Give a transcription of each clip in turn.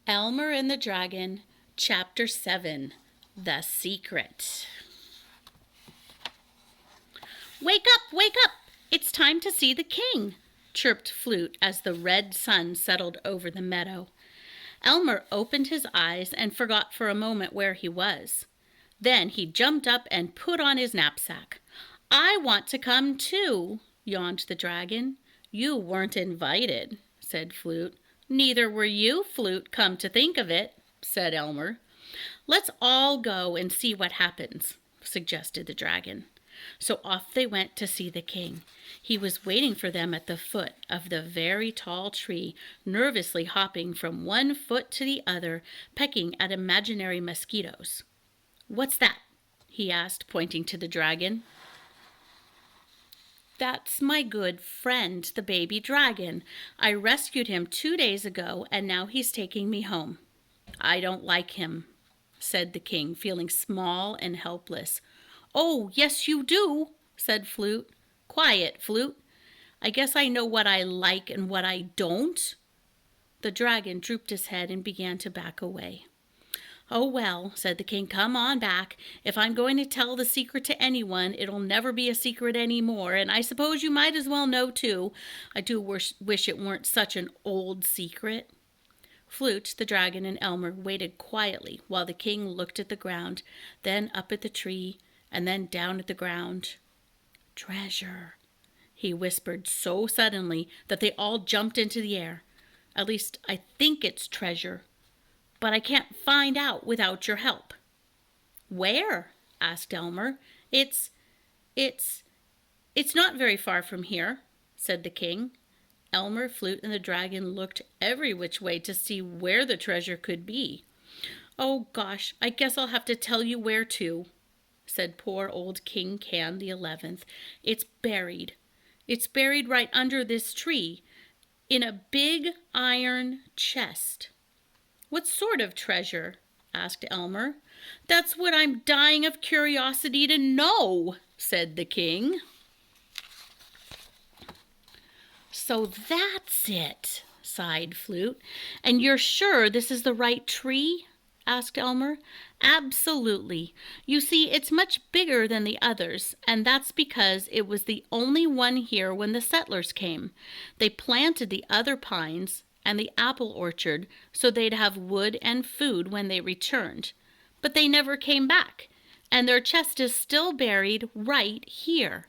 Elmer and the Dragon, Chapter 7, The Secret. Wake up, wake up! It's time to see the king, chirped Flute as the red sun settled over the meadow. Elmer opened his eyes and forgot for a moment where he was. Then he jumped up and put on his knapsack. I want to come too, yawned the dragon. You weren't invited, said Flute. Neither were you, Flute, come to think of it, said Elmer. Let's all go and see what happens, suggested the dragon. So off they went to see the king. He was waiting for them at the foot of the very tall tree, nervously hopping from one foot to the other, pecking at imaginary mosquitoes. What's that? He asked, pointing to the dragon. That's my good friend, the baby dragon. I rescued him 2 days ago, and now he's taking me home. I don't like him, said the king, feeling small and helpless. Oh, yes, you do, said Flute. Quiet, Flute. I guess I know what I like and what I don't. The dragon drooped his head and began to back away. Oh, well, said the king, come on back. If I'm going to tell the secret to anyone, it'll never be a secret anymore, and I suppose you might as well know, too. I do wish it weren't such an old secret. Flute, the dragon, and Elmer waited quietly while the king looked at the ground, then up at the tree, and then down at the ground. Treasure, he whispered so suddenly that they all jumped into the air. At least I think it's treasure. But I can't find out without your help. Where? Asked Elmer. It's not very far from here, said the king. Elmer, Flute, and the dragon looked every which way to see where the treasure could be. Oh, gosh, I guess I'll have to tell you where to, said poor old King Can the 11th. It's buried. It's buried right under this tree, in a big iron chest. What sort of treasure? Asked Elmer. That's what I'm dying of curiosity to know, said the king. So that's it, sighed Flute. And you're sure this is the right tree? Asked Elmer. Absolutely. You see, it's much bigger than the others, and that's because it was the only one here when the settlers came. They planted the other pines and the apple orchard so they'd have wood and food when they returned. But they never came back, and their chest is still buried right here.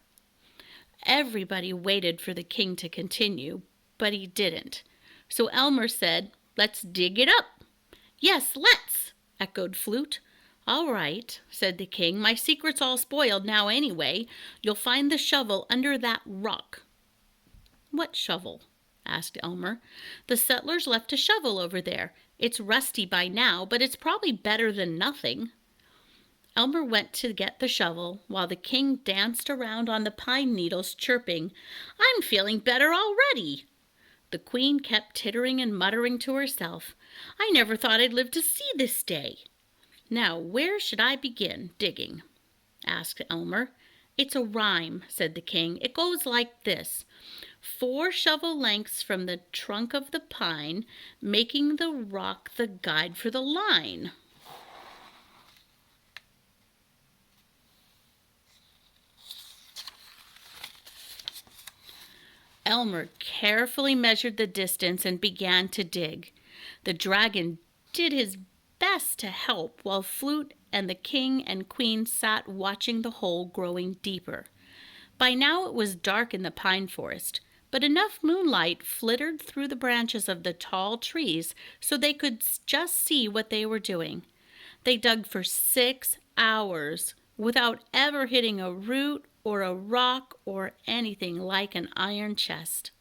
Everybody waited for the king to continue, but he didn't. So Elmer said, Let's dig it up. Yes, let's, echoed Flute. All right, said the king. My secret's all spoiled now anyway. You'll find the shovel under that rock. What shovel? Asked Elmer. The settlers left a shovel over there. It's rusty by now, but it's probably better than nothing. Elmer went to get the shovel while the king danced around on the pine needles, chirping, I'm feeling better already. The queen kept tittering and muttering to herself, I never thought I'd live to see this day. Now, where should I begin digging? Asked Elmer. It's a rhyme, said the king. It goes like this. 4 shovel lengths from the trunk of the pine, making the rock the guide for the line. Elmer carefully measured the distance and began to dig. The dragon did his best to help while Flute and the king and queen sat watching the hole growing deeper. By now it was dark in the pine forest, but enough moonlight flittered through the branches of the tall trees so they could just see what they were doing. They dug for 6 hours without ever hitting a root or a rock or anything like an iron chest.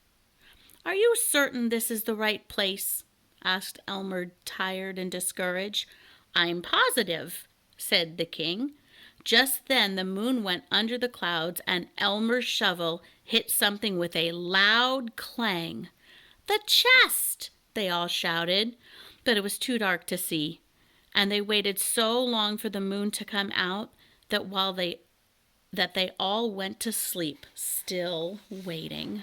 Are you certain this is the right place? Asked Elmer, tired and discouraged. I'm positive, said the king. Just then the moon went under the clouds and Elmer's shovel hit something with a loud clang. The chest! They all shouted, but it was too dark to see, and they waited so long for the moon to come out that they all went to sleep, still waiting.